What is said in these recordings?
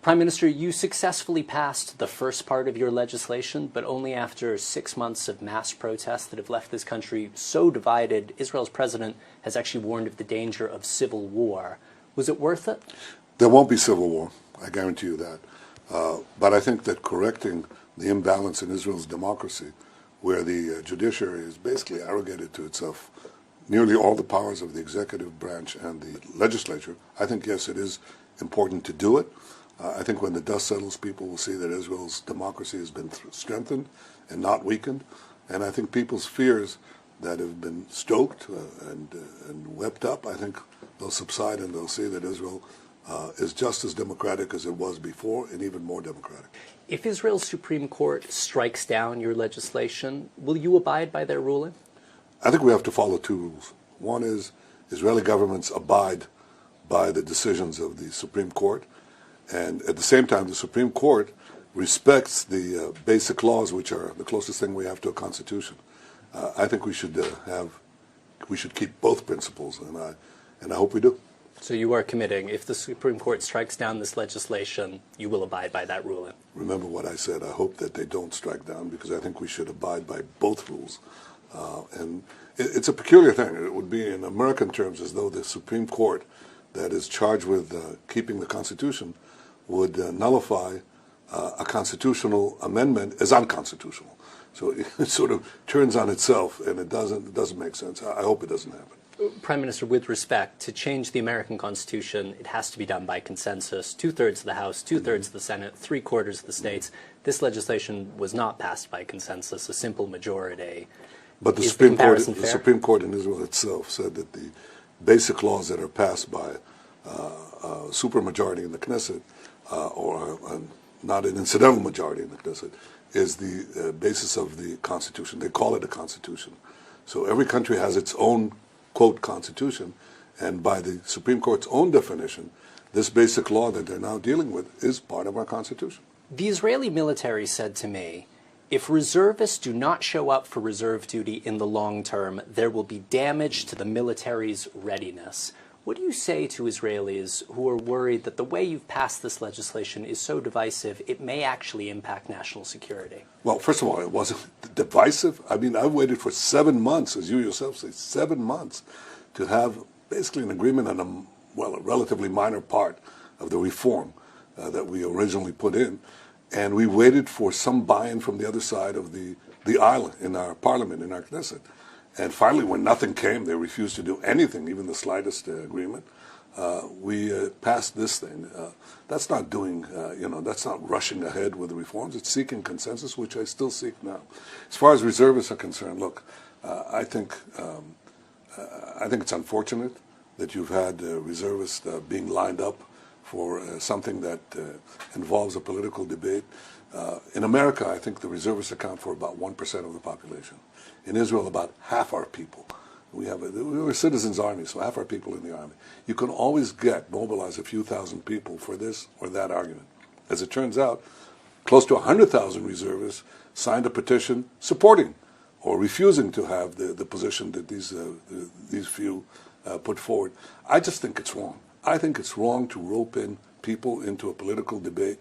Prime Minister, you successfully passed the first part of your legislation, but only after 6 months of mass protests that have left this country so divided. Israel's president has actually warned of the danger of civil war. Was it worth it? There won't be civil war, I guarantee you that. But I think that correcting the imbalance in Israel's democracy, where the judiciary is basically arrogated to itself nearly all the powers of the executive branch and the legislature, I think, yes, it is important to do it. I think when the dust settles, people will see that Israel's democracy has been strengthened and not weakened. And I think people's fears that have been stoked and wept up, I think they'll subside and they'll see that Israel is just as democratic as it was before and even more democratic. If Israel's Supreme Court strikes down your legislation, will you abide by their ruling? I think we have to follow two rules. One is Israeli governments abide by the decisions of the Supreme Court, and at the same time the Supreme Court respects the basic laws, which are the closest thing we have to a constitution. I think we should keep both principles, and I hope we do. So you are committing, if the Supreme Court strikes down this legislation, you will abide by that ruling? Remember what I said. I hope that they don't strike down, because I think we should abide by both rules. And it's a peculiar thing. It would be, in American terms, as though the Supreme Court that is charged with keeping the Constitution would nullify a constitutional amendment as unconstitutional. So it sort of turns on itself, and it doesn't make sense. I hope it doesn't happen. Prime Minister, with respect, to change the American Constitution, it has to be done by consensus. 2/3 of the House, 2/3 of the Senate, 3/4 of the states. This legislation was not passed by consensus, a simple majority. But the Supreme Court in Israel itself said that the basic laws that are passed by a supermajority in the Knesset, or not an incidental majority in the Knesset, is the basis of the Constitution. They call it a Constitution. So every country has its own, quote, Constitution, and by the Supreme Court's own definition, this basic law that they're now dealing with is part of our Constitution. The Israeli military said to me, if reservists do not show up for reserve duty in the long term, there will be damage to the military's readiness. What do you say to Israelis who are worried that the way you've passed this legislation is so divisive, it may actually impact national security? Well, first of all, it wasn't divisive. I mean, I waited for 7 months, as you yourself say, 7 months, to have basically an agreement on a relatively minor part of the reform that we originally put in. And we waited for some buy-in from the other side of the aisle in our parliament, in our Knesset. And finally, when nothing came, they refused to do anything, even the slightest agreement. We passed this thing. That's not doing, that's not rushing ahead with the reforms. It's seeking consensus, which I still seek now. As far as reservists are concerned, look, I think it's unfortunate that you've had reservists being lined up for something that involves a political debate. In America, I think the reservists account for about 1% of the population. In Israel, about half our people. We're a citizens' army, so half our people in the army. You can always mobilize a few thousand people for this or that argument. As it turns out, close to 100,000 reservists signed a petition supporting or refusing to have the position that these few put forward. I just think it's wrong. I think it's wrong to rope in people into a political debate.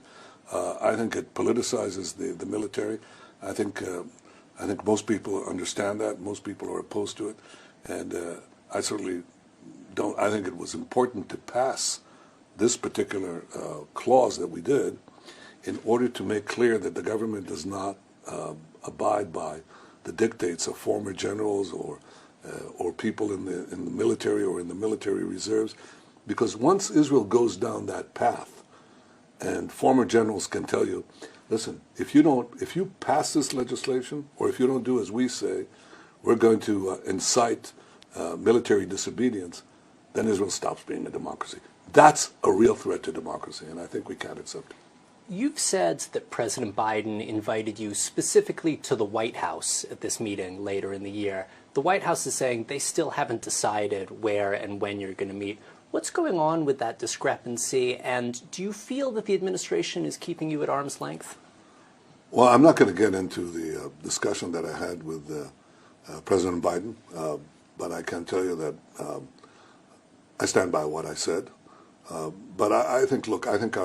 I think it politicizes the military. I think most people understand that. Most people are opposed to it. And I certainly don't. I think it was important to pass this particular clause that we did in order to make clear that the government does not abide by the dictates of former generals or people in the military or in the military reserves. Because once Israel goes down that path, and former generals can tell you, listen, if you pass this legislation, or if you don't do as we say, we're going to incite military disobedience, then Israel stops being a democracy. That's a real threat to democracy, and I think we can't accept it. You've said that President Biden invited you specifically to the White House at this meeting later in the year. The White House is saying they still haven't decided where and when you're going to meet. What's going on with that discrepancy, and do you feel that the administration is keeping you at arm's length? Well, I'm not going to get into the discussion that I had with President Biden, but I can tell you that I stand by what I said. But I think, look, I think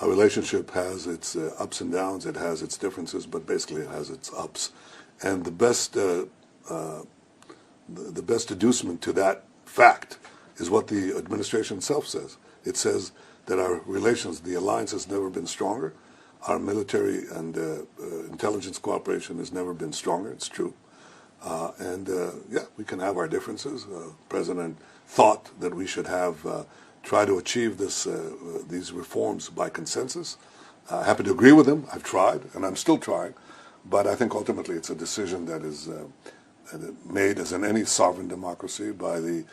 Our relationship has its ups and downs, it has its differences, but basically it has its ups. And the best adducement to that fact is what the administration itself says. It says that our relations, the alliance has never been stronger. Our military and intelligence cooperation has never been stronger. It's true. Yeah, we can have our differences. President thought that we should have try to achieve these reforms by consensus. I happen to agree with him. I've tried, and I'm still trying. But I think ultimately it's a decision that is made, as in any sovereign democracy, by the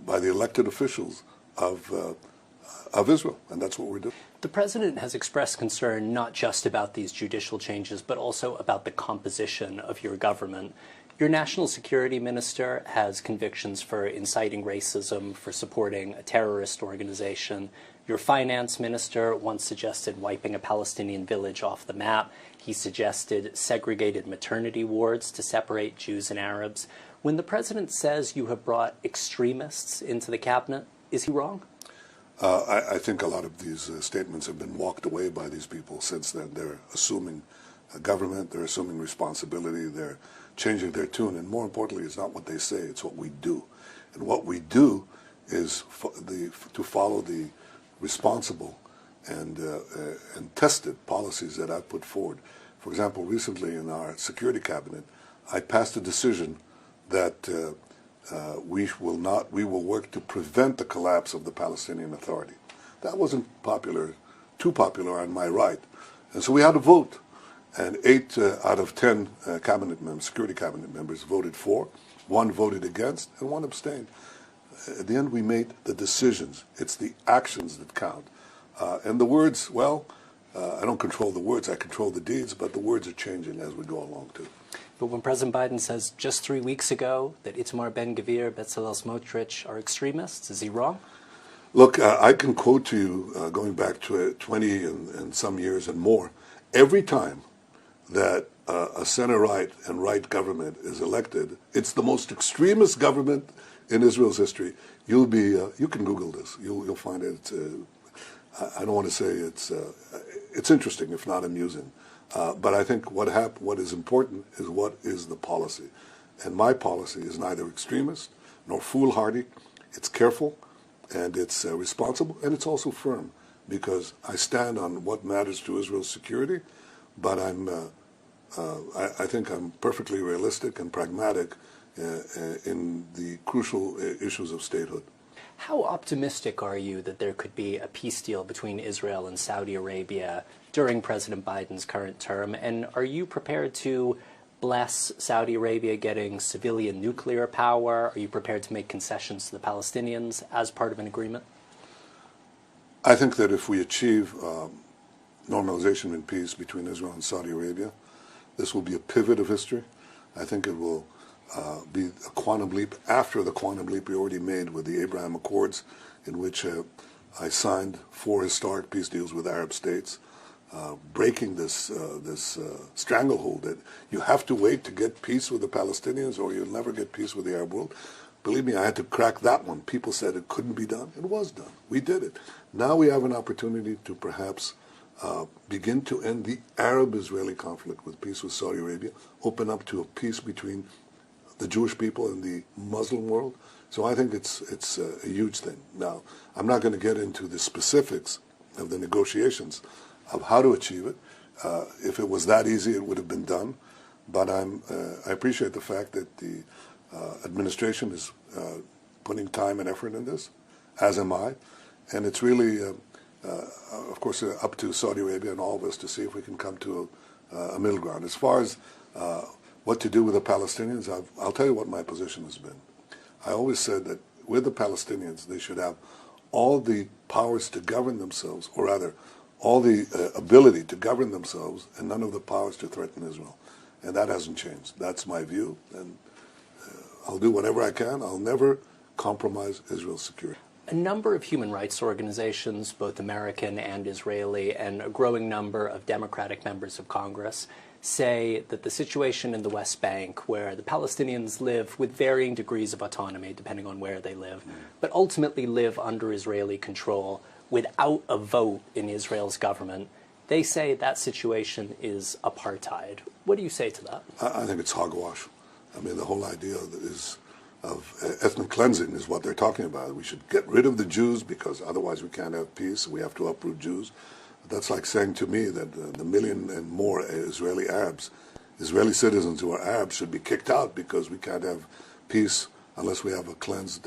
elected officials of Israel, and that's what we're doing. The president has expressed concern not just about these judicial changes, but also about the composition of your government. Your national security minister has convictions for inciting racism, for supporting a terrorist organization. Your finance minister once suggested wiping a Palestinian village off the map. He suggested segregated maternity wards to separate Jews and Arabs. When the president says you have brought extremists into the cabinet, is he wrong? I think a lot of these statements have been walked away by these people since then. They're assuming government, they're assuming responsibility, they're changing their tune, and more importantly, it's not what they say, it's what we do. And what we do is to follow the responsible and tested policies that I've put forward. For example, recently in our security cabinet, I passed a decision that we will work to prevent the collapse of the Palestinian Authority. That wasn't too popular on my right. And so we had a vote. And 8 out of 10 security cabinet members voted for, 1 voted against, and 1 abstained. At the end, we made the decisions. It's the actions that count. And the words, well, I don't control the words, I control the deeds, but the words are changing as we go along, too. But when President Biden says just 3 weeks ago that Itamar Ben-Gvir, Bezalel Smotrich are extremists, is he wrong? Look, I can quote to you, going back to 20 and some years and more, every time that a center-right and right government is elected, it's the most extremist government in Israel's history. You can Google this. You'll find it. I don't want to say it's interesting, if not amusing. But I think what is important is what is the policy. And my policy is neither extremist nor foolhardy. It's careful, and it's responsible, and it's also firm, because I stand on what matters to Israel's security, but I think I'm perfectly realistic and pragmatic in the crucial issues of statehood. How optimistic are you that there could be a peace deal between Israel and Saudi Arabia during President Biden's current term? And are you prepared to bless Saudi Arabia getting civilian nuclear power? Are you prepared to make concessions to the Palestinians as part of an agreement? I think that if we achieve normalization and peace between Israel and Saudi Arabia, this will be a pivot of history. I think it will be a quantum leap after the quantum leap we already made with the Abraham Accords, in which I signed 4 historic peace deals with Arab states, breaking this stranglehold that you have to wait to get peace with the Palestinians or you'll never get peace with the Arab world. Believe me, I had to crack that one. People said it couldn't be done. It was done. We did it. Now we have an opportunity to perhaps begin to end the Arab-Israeli conflict with peace with Saudi Arabia, open up to a peace between the Jewish people and the Muslim world. So I think it's a huge thing. Now, I'm not going to get into the specifics of the negotiations of how to achieve it. If it was that easy, it would have been done. But I appreciate the fact that the administration is putting time and effort in this, as am I. And it's really, of course, up to Saudi Arabia and all of us to see if we can come to a middle ground. As far as what to do with the Palestinians, I'll tell you what my position has been. I always said that with the Palestinians, they should have all the powers to govern themselves, or rather, all the ability to govern themselves, and none of the powers to threaten Israel. And that hasn't changed. That's my view, and I'll do whatever I can. I'll never compromise Israel's security. A number of human rights organizations, both American and Israeli, and a growing number of Democratic members of Congress say that the situation in the West Bank, where the Palestinians live with varying degrees of autonomy, depending on where they live, but ultimately live under Israeli control, without a vote in Israel's government. They say that situation is apartheid. What do you say to that? I think it's hogwash. I mean, the whole idea of ethnic cleansing is what they're talking about. We should get rid of the Jews because otherwise we can't have peace. We have to uproot Jews. That's like saying to me that the million and more Israeli Arabs, Israeli citizens who are Arabs, should be kicked out because we can't have peace unless we have a cleansed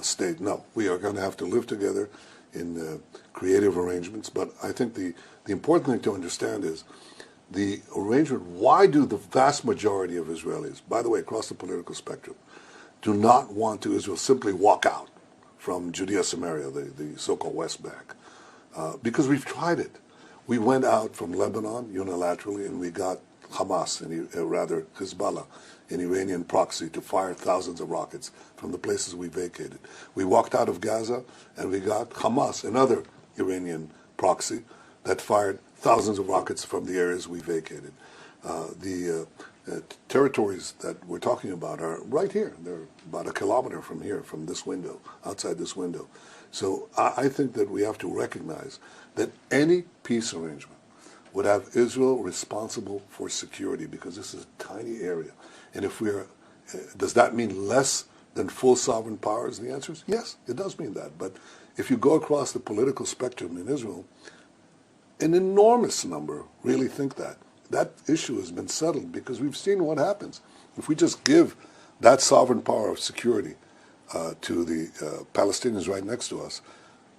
state. No, we are going to have to live together in creative arrangements. But I think the important thing to understand is the arrangement. Why do the vast majority of Israelis, by the way, across the political spectrum, do not want to Israel simply walk out from Judea Samaria, the so-called West Bank? Because we've tried it. We went out from Lebanon unilaterally and we got Hamas, rather Hezbollah, an Iranian proxy, to fire thousands of rockets from the places we vacated. We walked out of Gaza and we got Hamas, another Iranian proxy, that fired thousands of rockets from the areas we vacated. The territories that we're talking about are right here. They're about a kilometer from here, from this window, outside this window. So I think that we have to recognize that any peace arrangement would have Israel responsible for security, because this is a tiny area. And if we're, does that mean less than full sovereign powers? The answer is yes, it does mean that. But if you go across the political spectrum in Israel, an enormous number really think that. That issue has been settled because we've seen what happens. If we just give that sovereign power of security to the Palestinians right next to us,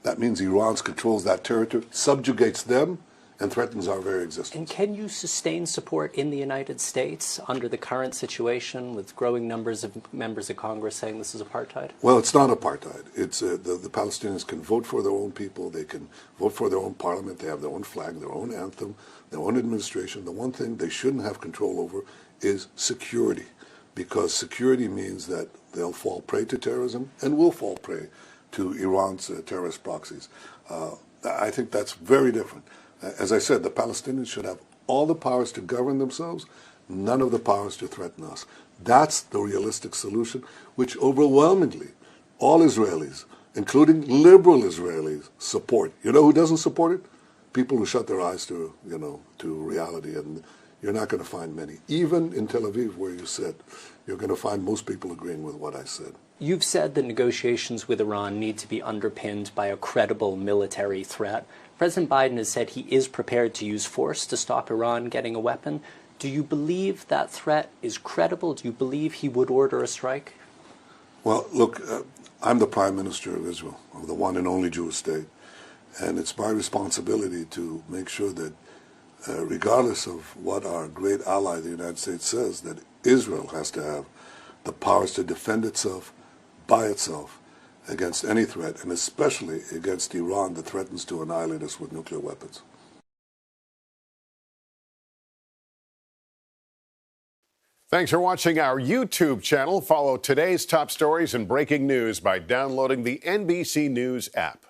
that means Iran controls that territory, subjugates them, and threatens our very existence. And can you sustain support in the United States under the current situation with growing numbers of members of Congress saying this is apartheid? Well, it's not apartheid. It's the Palestinians can vote for their own people. They can vote for their own parliament. They have their own flag, their own anthem, their own administration. The one thing they shouldn't have control over is security, because security means that they'll fall prey to terrorism and will fall prey to Iran's terrorist proxies. I think that's very different. As I said, the Palestinians should have all the powers to govern themselves, none of the powers to threaten us. That's the realistic solution, which overwhelmingly all Israelis, including liberal Israelis, support. You know who doesn't support it? People who shut their eyes to, to reality. And you're not going to find many. Even in Tel Aviv, where you sit, you're going to find most people agreeing with what I said. You've said that negotiations with Iran need to be underpinned by a credible military threat. President Biden has said he is prepared to use force to stop Iran getting a weapon. Do you believe that threat is credible? Do you believe he would order a strike? Well, look, I'm the Prime Minister of Israel, of the one and only Jewish state. And it's my responsibility to make sure that, regardless of what our great ally, the United States, says, that Israel has to have the powers to defend itself by itself against any threat, and especially against Iran that threatens to annihilate us with nuclear weapons. Thanks for watching our YouTube channel. Follow today's top stories and breaking news by downloading the NBC News app.